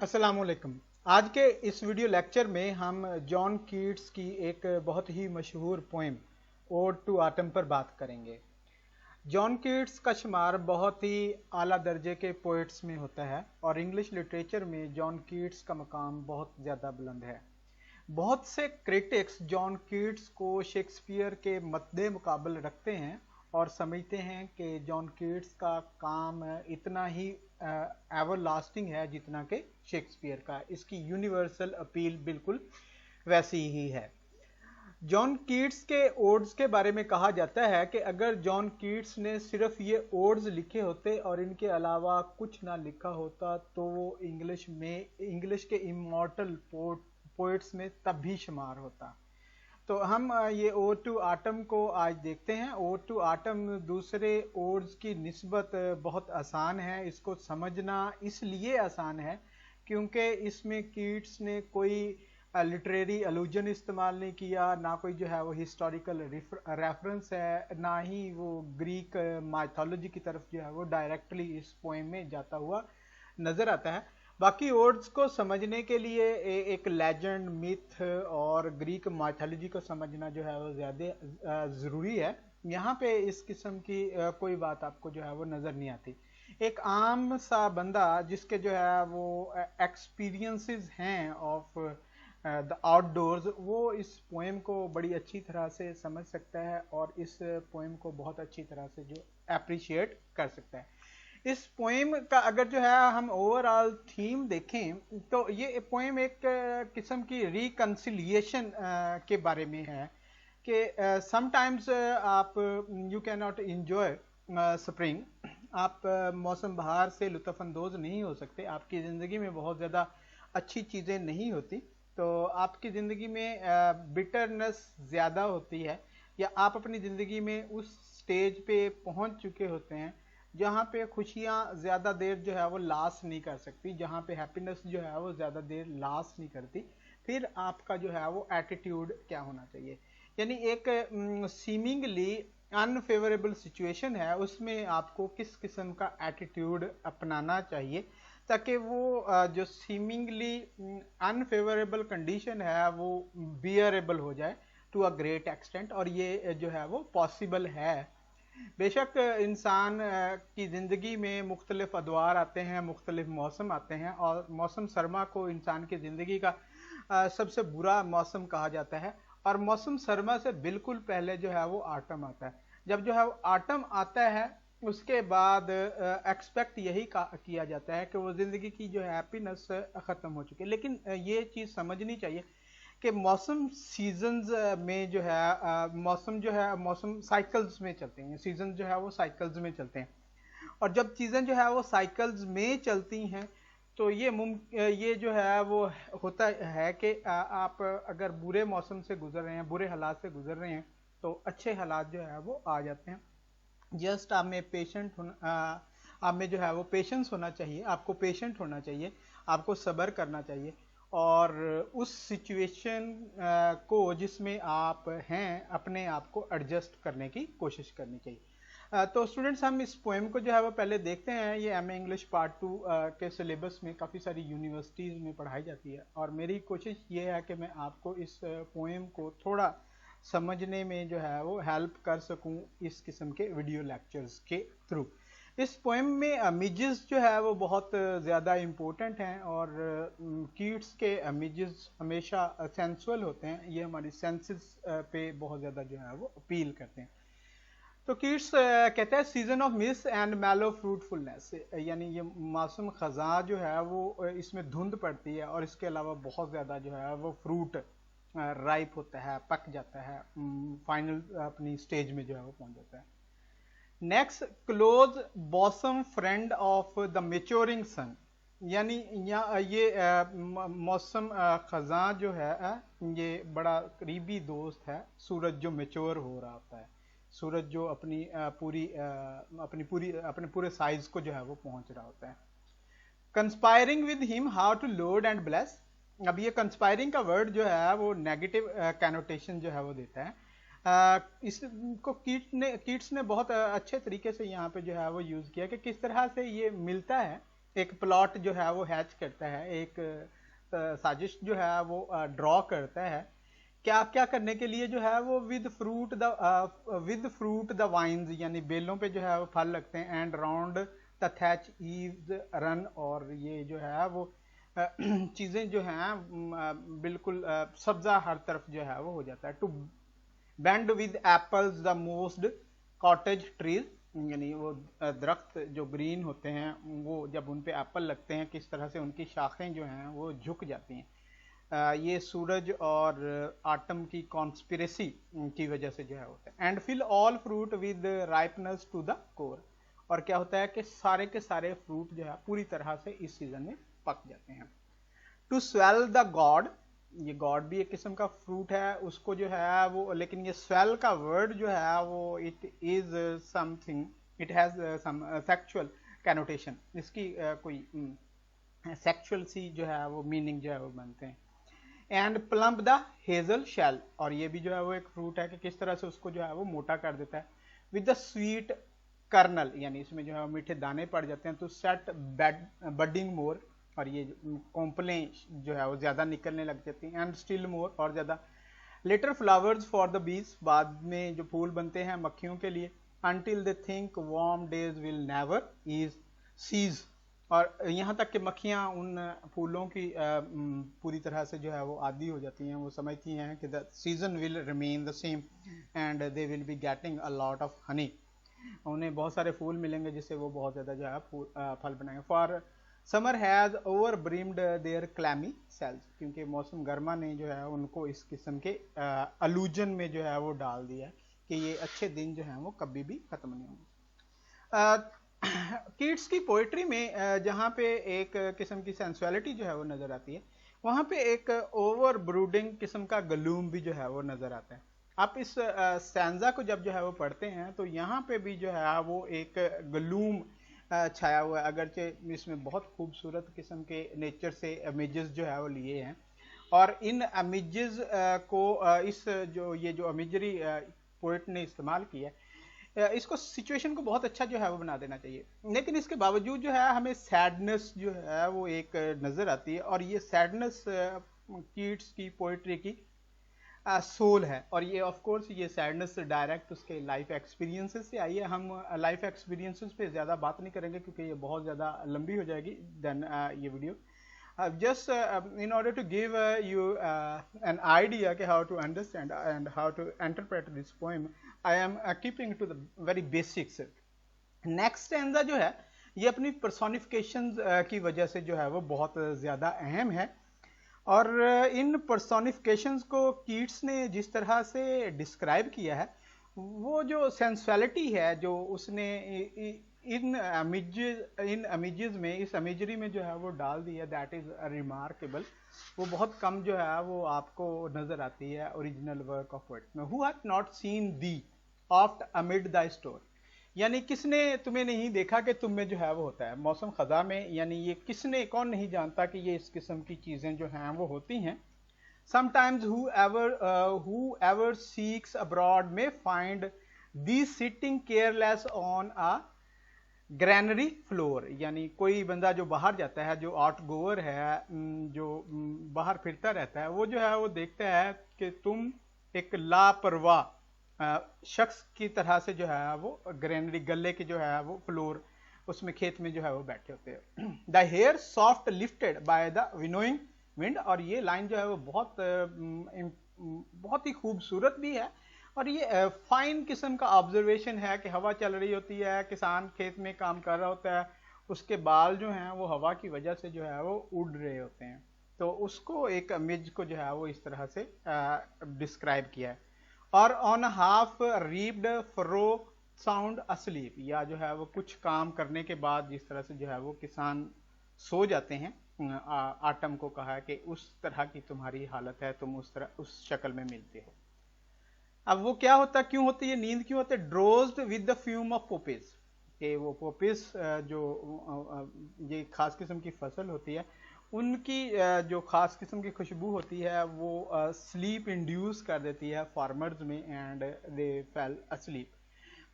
अस्सलामुअलैकुम। आज के इस वीडियो लेक्चर में हम जॉन कीट्स की एक बहुत ही मशहूर पोएम ओड टू आटम पर बात करेंगे। जॉन कीट्स का शुमार बहुत ही आला दर्जे के पोइट्स में होता है और इंग्लिश लिटरेचर में जॉन कीट्स का मकाम बहुत ज़्यादा बुलंद है। बहुत से क्रिटिक्स जॉन कीट्स को शेक्सपियर के मद्दे मुकाबल रखते हैं और समझते हैं कि जॉन कीट्स का काम इतना ही एवर लास्टिंग है जितना कि शेक्सपियर का। इसकी यूनिवर्सल अपील बिल्कुल वैसी ही है। जॉन कीट्स के ओड्स के बारे में कहा जाता है कि अगर जॉन कीट्स ने सिर्फ ये ओड्स लिखे होते और इनके अलावा कुछ ना लिखा होता तो वो इंग्लिश के इमॉर्टल पोइट्स में तब भी शुमार होता। तो हम ये ओड टू आटम को आज देखते हैं। ओड टू आटम दूसरे ओड्स की निस्बत बहुत आसान है। इसको समझना इसलिए आसान है क्योंकि इसमें कीट्स ने कोई लिटरेरी अलूजन इस्तेमाल नहीं किया, ना कोई जो है वो हिस्टोरिकल रेफरेंस है, ना ही वो ग्रीक माइथोलॉजी की तरफ जो है वो डायरेक्टली इस पोएम में जाता हुआ नजर आता है। बाकी ओड्स को समझने के लिए एक लेजेंड, मिथ और ग्रीक माइथोलॉजी को समझना जो है वो ज़्यादा ज़रूरी है। यहाँ पे इस किस्म की कोई बात आपको जो है वो नज़र नहीं आती। एक आम सा बंदा जिसके जो है वो एक्सपीरियंसेस हैं ऑफ द आउटडोर्स, वो इस पोएम को बड़ी अच्छी तरह से समझ सकता है और इस पोएम को बहुत अच्छी तरह से जो अप्रिशिएट कर सकता है। इस पोएम का अगर जो है हम ओवरऑल थीम देखें तो ये पोएम एक किस्म की रिकंसिलिएशन के बारे में है कि समटाइम्स आप you can not enjoy spring. आप मौसम बहार से लुत्फ़अंदोज़ नहीं हो सकते। आपकी ज़िंदगी में बहुत ज़्यादा अच्छी चीज़ें नहीं होती, तो आपकी ज़िंदगी में बिटरनेस ज़्यादा होती है, या आप अपनी ज़िंदगी में उस स्टेज पे पहुंच चुके होते हैं जहाँ पे खुशियाँ ज़्यादा देर जो है वो लास्ट नहीं कर सकती, जहाँ पे हैप्पीनेस जो है वो ज़्यादा देर लास्ट नहीं करती। फिर आपका जो है वो एटीट्यूड क्या होना चाहिए, यानी एक सीमिंगली अनफेवरेबल सिचुएशन है उसमें आपको किस किस्म का एटीट्यूड अपनाना चाहिए ताकि वो जो सीमिंगली अनफेवरेबल कंडीशन है वो बियरेबल हो जाए टू अ ग्रेट एक्सटेंट। और ये जो है वो पॉसिबल है। बेशक इंसान की ज़िंदगी में मुख्तलिफ अदवार आते हैं, मुख्तलिफ मौसम आते हैं, और मौसम सरमा को इंसान की ज़िंदगी का सबसे बुरा मौसम कहा जाता है। और मौसम सरमा से बिल्कुल पहले जो है वो आटम आता है। जब जो है वो आटम आता है उसके बाद एक्सपेक्ट यही किया जाता है कि वो ज़िंदगी की जो हैप्पीनेस ख़त्म हो चुकी है। लेकिन ये चीज़ समझनी चाहिए कि मौसम सीजन्स में जो है मौसम जो है मौसम साइकिल्स में चलते हैं। सीजन जो है वो साइकिल्स में चलते हैं, और जब चीज़ें जो है वो साइकिल्स में चलती हैं तो ये जो है वो होता है कि आप अगर बुरे मौसम से गुजर रहे हैं, बुरे हालात से गुजर रहे हैं, तो अच्छे हालात जो है वो आ जाते हैं। जस्ट आप में पेशेंट होना आप में जो है वो पेशेंस होना चाहिए, आपको पेशेंट होना चाहिए, आपको सब्र करना चाहिए, और उस सिचुएशन को जिसमें आप हैं अपने आप को एडजस्ट करने की कोशिश करनी चाहिए। तो स्टूडेंट्स, हम इस पोएम को जो है वो पहले देखते हैं। ये एमए इंग्लिश पार्ट 2 के सिलेबस में काफ़ी सारी यूनिवर्सिटीज़ में पढ़ाई जाती है, और मेरी कोशिश ये है कि मैं आपको इस पोएम को थोड़ा समझने में जो है वो हेल्प कर सकूं इस किस्म के वीडियो लेक्चर्स के थ्रू। इस पोएम में इमेजेस जो है वो बहुत ज़्यादा इम्पोर्टेंट हैं, और कीट्स के इमेजेस हमेशा सेंसुअल होते हैं। ये हमारी सेंसेस पे बहुत ज़्यादा जो है वो अपील करते हैं। तो कीट्स कहता है season of mist and mellow fruitfulness, यानी ये मौसम ख़ज़ां जो है वो इसमें धुंध पड़ती है, और इसके अलावा बहुत ज़्यादा जो है वो फ्रूट राइप होता है, पक जाता है, फाइनल अपनी स्टेज में जो है वो पहुंच जाता है। Next, close bosom friend of the maturing sun, यानी ये मौसम ख़ज़ां जो है ये बड़ा करीबी दोस्त है सूरज जो मेच्योर हो रहा होता है। सूरज जो अपने पूरे साइज को जो है वो पहुंच रहा होता है। Conspiring with him how to load and bless, अब ये कंस्पायरिंग का वर्ड जो है वो नेगेटिव कैनोटेशन जो है वो देता है। इसको कीट्स ने बहुत अच्छे तरीके से यहाँ पे जो है वो यूज़ किया कि किस तरह से ये मिलता है एक प्लॉट जो है वो हैच करता है, एक साजिश जो है वो ड्रॉ करता है। क्या करने के लिए जो है वो विद फ्रूट द वाइन्स, यानी बेलों पे जो है वो फल लगते हैं, and round the thatch eaves run, और ये जो है वो चीज़ें जो हैं बिल्कुल सब्जा हर तरफ जो है वो हो जाता है। To bend with apples the most cottage trees, यानी वो दरख्त जो ग्रीन होते हैं वो जब उन पे एप्पल लगते हैं किस तरह से उनकी शाखें जो हैं वो झुक जाती हैं। ये सूरज और आटम की कॉन्स्पिरेसी की वजह से जो है होता है। And fill all fruit with ripeness to the core, और क्या होता है कि सारे के सारे फ्रूट जो है पूरी तरह से इस सीजन में पक जाते हैं। टू स्वेल द गॉड, ये गॉड भी एक किस्म का फ्रूट है, उसको जो है वो, लेकिन ये स्वेल का वर्ड जो है वो it is something, it has some sexual connotation, इसकी कोई सेक्सुअल सी जो है वो मीनिंग जो है वो बनते हैं। And plump the hazel shell, और ये भी जो है वो एक फ्रूट है कि किस तरह से उसको जो है वो मोटा कर देता है। विद द स्वीट कर्नल, यानी इसमें जो है मीठे दाने पड़ जाते हैं। तो सेट बडिंग मोर, और ये कोंपलें जो है वो ज़्यादा निकलने लग जाती हैं। एंड स्टिल मोर, और ज़्यादा। Letter flowers for the bees, बाद में जो फूल बनते हैं मक्खियों के लिए। Until they think warm days will never is cease, और यहाँ तक कि मक्खियाँ उन फूलों की पूरी तरह से जो है वो आदी हो जाती हैं, वो समझती हैं कि the season will remain the same and they will be getting a lot of honey, उन्हें बहुत सारे फूल मिलेंगे जिससे वो बहुत ज़्यादा जो है फल बनाएंगे। For summer has over brimmed their clammy cells, क्योंकि मौसम गर्मा ने जो है उनको इस किस्म के अलूजन में जो है वो डाल दिया कि ये अच्छे दिन जो हैं वो कभी भी ख़त्म नहीं होंगे। कीट्स की पोइट्री में जहाँ पे एक किस्म की सेंसुअलिटी जो है वो नज़र आती है, वहाँ पे एक ओवर ब्रूडिंग किस्म का गलूम भी जो है वो नज़र आता है। आप इस स्टैंजा को जब जो है वो पढ़ते हैं तो यहाँ पे भी जो है वो एक गलूम छाया हुआ है, अगरचे इसमें बहुत खूबसूरत किस्म के नेचर से इमेजेस जो है वो लिए हैं, और इन इमेजेस को इस जो इमेजरी पोइट ने इस्तेमाल किया है, इसको सिचुएशन को बहुत अच्छा जो है वो बना देना चाहिए। लेकिन इसके बावजूद जो है हमें सैडनेस जो है वो एक नज़र आती है, और ये सैडनेस कीट्स की पोइट्री की सोल है, और ये ऑफ कोर्स ये सैडनेस डायरेक्ट उसके लाइफ एक्सपीरियंसेस से आई है। हम लाइफ एक्सपीरियंसेस पे ज़्यादा बात नहीं करेंगे क्योंकि ये बहुत ज़्यादा लंबी हो जाएगी देन ये video. just in order to give you an idea कि how to understand and how to interpret this poem, I am keeping to the very basics. Next stanza जो है ये अपनी पर्सोनिफिकेशंस की वजह से जो है वो बहुत ज़्यादा अहम है, और इन पर्सोनिफिकेशंस को कीट्स ने जिस तरह से डिस्क्राइब किया है, वो जो सेंसुअलिटी है जो उसने इन इमेजेस में, इस इमेजरी में जो है वो डाल दी है, दैट इज रिमार्केबल। वो बहुत कम जो है वो आपको नजर आती है ओरिजिनल वर्क ऑफ पोएट में। Who hath not seen the oft amid the store, यानी किसने तुम्हें नहीं देखा कि तुम में जो है वो होता है मौसम खजा में, यानी ये किसने, कौन नहीं जानता कि ये इस किस्म की चीजें जो हैं वो होती हैं। Sometimes whoever seeks abroad may find these sitting careless on a granary floor, यानी कोई बंदा जो बाहर जाता है, जो आउट गोअर है, जो बाहर फिरता रहता है, वो जो है वो देखता है कि तुम एक लापरवाह शख्स की तरह से जो है वो ग्रैनरी, गले की जो है वो फ्लोर, उसमें खेत में जो है वो बैठे होते हैं। The hair soft lifted by the winnowing wind, और ये लाइन जो है वो बहुत ही खूबसूरत भी है, और ये फाइन किस्म का ऑब्जर्वेशन है कि हवा चल रही होती है, किसान खेत में काम कर रहा होता है, उसके बाल जो हैं वो हवा की वजह से जो है वो उड़ रहे होते हैं, तो उसको एक इमेज को जो है वो इस तरह से डिस्क्राइब किया है। और on half reaped furrow sound asleep, या जो है वो कुछ काम करने के बाद जिस तरह से जो है वो किसान सो जाते हैं, आटम को कहा है कि उस तरह की तुम्हारी हालत है, तुम उस शक्ल में मिलते हो। अब वो क्या होता, क्यों होती है नींद, क्यों होती है? ड्रोज्ड विद द फ्यूम ऑफ पोपिस, कि वो पोपिस जो ये खास किस्म की फसल होती है, उनकी जो खास किस्म की खुशबू होती है वो स्लीप इंड्यूस कर देती है फार्मर्स में, एंड दे फेल अस्लीप,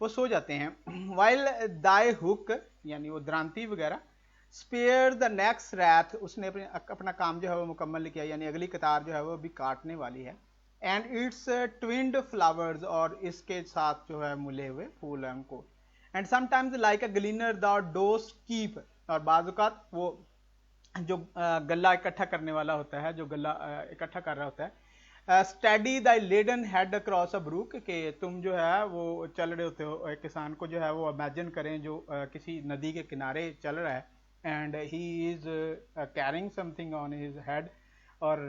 वो सो जाते हैं। वाइल दाई हुक, यानी वो द्रांति वगैरह, स्पेयर द नेक्स्ट रैथ, उसने अपना काम जो है वो मुकम्मल किया, यानी अगली कतार जो है वो अभी काटने वाली है। एंड इट्स ट्विंड फ्लावर्स, और इसके साथ जो है मुले हुए फूल हैं उनको। And sometimes like a ग्लीनर the डोस्ट keep, और बाजुकात वो जो गला इकट्ठा करने वाला होता है, जो गला इकट्ठा कर रहा होता है, steady the laden head across a brook, कि तुम जो है वो चल रहे होते हो, एक किसान को जो है वो इमेजिन करें जो किसी नदी के किनारे चल रहा है, and he is carrying something on his head, और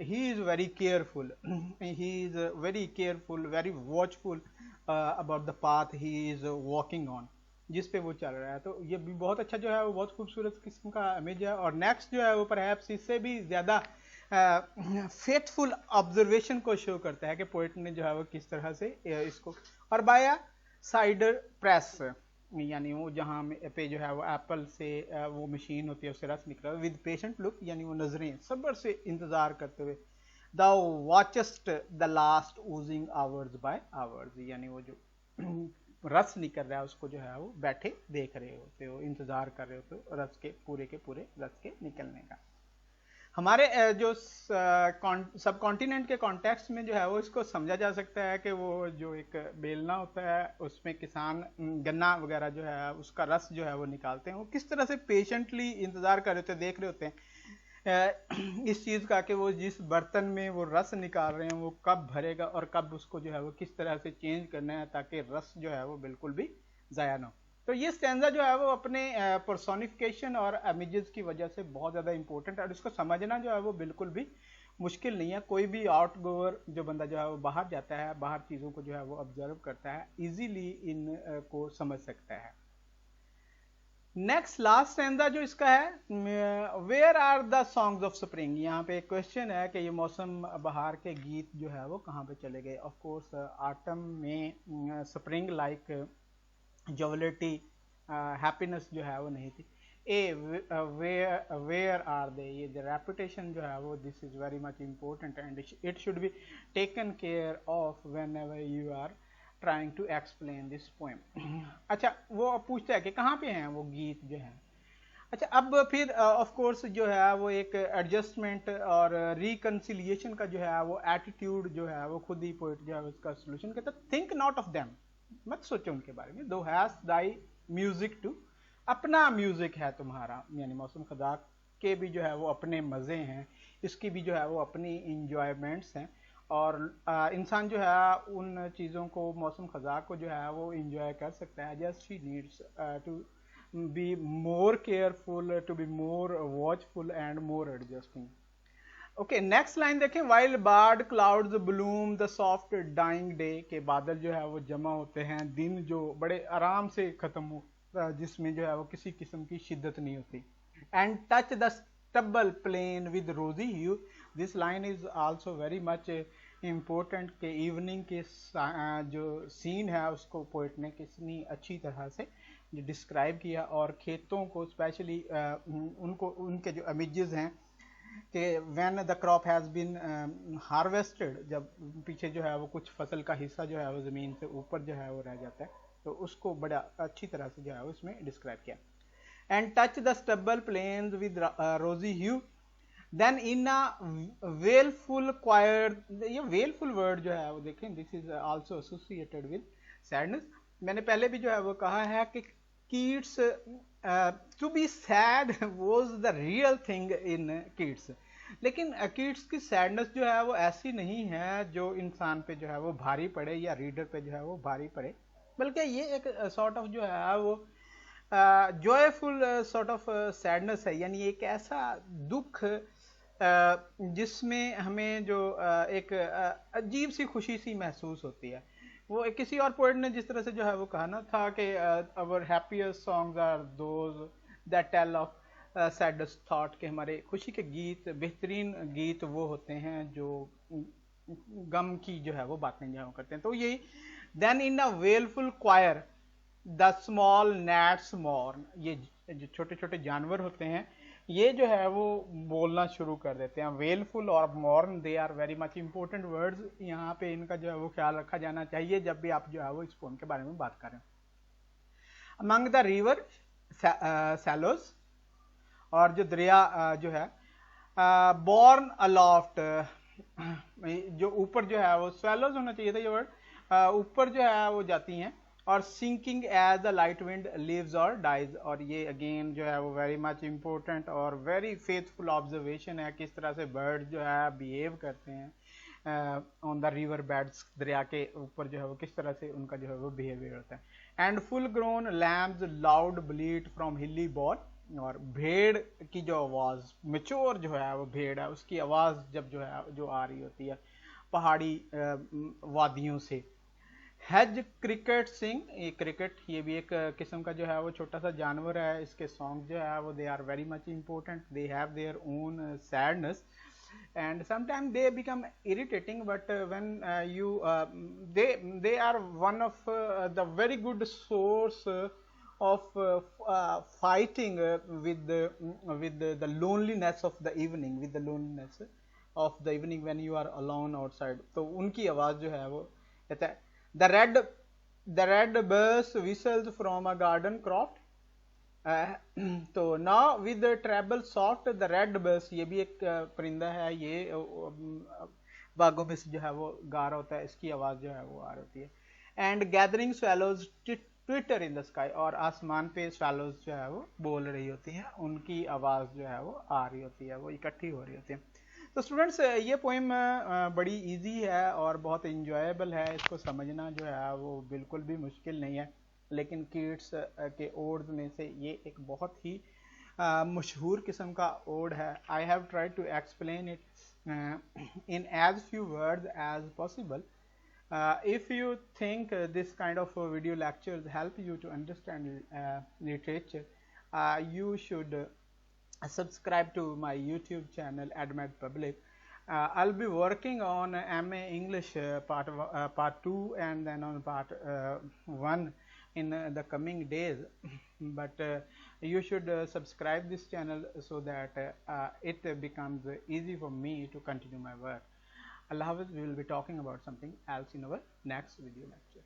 he is very careful, he is very careful, very watchful about the path he is walking on, जिस पे वो चल रहा है। तो ये भी बहुत अच्छा जो है वो बहुत खूबसूरत किस्म का इमेज है। और नेक्स्ट जो है वो परहैप्स इससे भी ज़्यादा फेथफुल ऑब्जर्वेशन को शो करता है कि पोइट ने जो है वो किस तरह से इसको, और बाया साइडर प्रेस, यानी वो जहाँ पे जो है वो एप्पल से वो मशीन होती है उससे रस निकला, विद पेशेंट लुक, यानी वो नजरें सब्र से इंतजार करते हुए, the watchest the last oozing hours by hours, यानी वो जो रस निकल रहा है उसको जो है वो बैठे देख रहे होते हो, इंतजार कर रहे होते हो रस के पूरे रस के निकलने का। हमारे जो सब कॉन्टिनेंट के कॉन्टेक्स्ट में जो है वो इसको समझा जा सकता है कि वो जो एक बेलना होता है उसमें किसान गन्ना वगैरह जो है उसका रस जो है वो निकालते हैं, वो किस तरह से पेशेंटली इंतजार कर रहे होते हैं, देख रहे होते हैं इस चीज़ का कि वो जिस बर्तन में वो रस निकाल रहे हैं वो कब भरेगा और कब उसको जो है वो किस तरह से चेंज करना है ताकि रस जो है वो बिल्कुल भी ज़ाया ना हो। तो ये स्टैंजा जो है वो अपने पर्सोनिफिकेशन और इमेजेस की वजह से बहुत ज़्यादा इंपॉर्टेंट है, और इसको समझना जो है वो बिल्कुल भी मुश्किल नहीं है। कोई भी आउट गोअर जो बंदा जो है वो बाहर जाता है, बाहर चीज़ों को जो है वो ऑब्जर्व करता है, ईजीली इन को समझ सकता है। नेक्स्ट लास्ट स्टैंजा जो इसका है, where are the songs of spring, यहाँ पे एक क्वेश्चन है कि ये मौसम बहार के गीत जो है वो कहाँ पे चले गए। ऑफ कोर्स ऑटम में स्प्रिंग लाइक जोविलिटी हैप्पीनेस जो है वो नहीं थी। ए वेयर आर दे, ये जो रेपुटेशन जो है वो this is very much important and it should be taken care of whenever you are trying to explain this poem. अच्छा, वो पूछता है कि कहाँ पे हैं वो गीत जो है। अच्छा, अब फिर ऑफ कोर्स जो है वो एक एडजस्टमेंट और रिकन्सिलिएशन का जो है वो एटीट्यूड जो है वो खुद ही पोइट जो है उसका सोल्यूशन कहता है। थिंक नॉट ऑफ देम, मत सोचो उनके बारे में। दो हैज दाई म्यूजिक टू, अपना म्यूजिक है तुम्हारा, यानी मौसम खजा के भी जो है वो अपने मज़े हैं, इसकी भी जो है वो अपनी इंजॉयमेंट्स हैं, और इंसान जो है उन चीज़ों को, मौसम खजा को जो है वो इंजॉय कर सकता है। Just she needs to be more careful, to be more watchful and more adjusting. Okay, next line देखें, while barred clouds bloom the soft dying day, के बादल जो है वो जमा होते हैं, दिन जो बड़े आराम से खत्म हो, जिसमें जो है वो किसी किस्म की शिद्दत नहीं होती। And touch the stubble plain with rosy hue, this line is also very much important के इवनिंग के जो सीन है उसको पोइट ने कितनी अच्छी तरह से डिस्क्राइब किया, और खेतों को स्पेशली उनको उनके जो इमेजेस हैं कि when the crop has been harvested, जब पीछे जो है वो कुछ फसल का हिस्सा जो है वो ज़मीन से ऊपर जो है वो रह जाता है, तो उसको बड़ा अच्छी तरह से जो है उसमें डिस्क्राइब किया। And touch the stubble plains with rosy hue, then in a wailful क्वायर, ये वेलफुल वर्ड जो है वो देखें, this is also associated with sadness. मैंने पहले भी जो है वो कहा है कि kids to be sad was the real thing in kids, लेकिन किड्स की सैडनेस जो है वो ऐसी नहीं है जो इंसान पे जो है वो भारी पड़े या रीडर पे जो है वो भारी पड़े, बल्कि ये एक सॉर्ट ऑफ जो है वो जॉयफुल सॉर्ट ऑफ सैडनेस है, यानी एक ऐसा दुख जिसमें हमें जो एक अजीब सी खुशी सी महसूस होती है। वो किसी और पोएट ने जिस तरह से जो है वो कहा ना था कि our happiest songs are those that tell of saddest thought, के हमारे खुशी के गीत, बेहतरीन गीत वो होते हैं जो गम की जो है वो बातें जो करते हैं। तो यही, then in a wailful choir the small gnats mourn, ये जो छोटे छोटे जानवर होते हैं ये जो है वो बोलना शुरू कर देते हैं। वेलफुल और mourn, they are very much important words, यहाँ पे इनका जो है वो ख्याल रखा जाना चाहिए जब भी आप जो है वो इस पोएम के बारे में बात करें। अमंग द रिवर सैलोस, और जो दरिया जो है बॉर्न अलॉफ्ट, जो ऊपर जो है वो स्वेलोज होना चाहिए था ये वर्ड, ऊपर जो है वो जाती हैं, और sinking as the light wind leaves और डाइज। और ये अगेन जो है वो वेरी मच इम्पोर्टेंट और वेरी फेथफुल ऑब्जर्वेशन है, किस तरह से बर्ड जो है बिहेव करते हैं ऑन द रिवर बेड्स, दरिया के ऊपर जो है वो किस तरह से उनका जो है वो बिहेवियर होता है। And full grown lambs loud bleat from hilly bourn, और भेड़ की जो आवाज, मेच्योर जो है वो भेड़ है उसकी आवाज जब जो है जो आ रही होती है पहाड़ी वादियों से। हैज क्रिकेट सिंग, ये क्रिकेट ये भी एक किस्म का जो है वो छोटा सा जानवर है, इसके सॉन्ग जो है वो they are very much important, they have their own sadness and sometimes they become irritating, but when you they are one of the very good source of fighting with the loneliness of the evening, with the loneliness of the evening when you are alone outside। तो उनकी आवाज जो है वो कहता है the red bus whistles from a garden croft। तो now with treble soft the red bus, ये भी एक परिंदा है, ये बागों में से जो है वो गा रहा होता है, इसकी आवाज जो है वो आ रही होती है। And gathering swallows Twitter in the sky, और आसमान पे स्वेलोज जो है वो बोल रही होती हैं, उनकी आवाज जो है वो आ रही होती है, वो इकट्ठी हो रही होती है। तो स्टूडेंट्स ये पोइम बड़ी इजी है और बहुत इंजॉयबल है, इसको समझना जो है वो बिल्कुल भी मुश्किल नहीं है, लेकिन कीट्स के ओड्स में से ये एक बहुत ही मशहूर किस्म का ओड है। I have tried to explain it in as few words as possible. If you think this kind of video lectures help you to understand literature, you should subscribe to my YouTube channel AdMed Public. I'll be working on MA English part 2 and then on part 1 in the coming days, but you should subscribe this channel so that it becomes easy for me to continue my work. Allah Hafiz, we will be talking about something else in our next video lecture.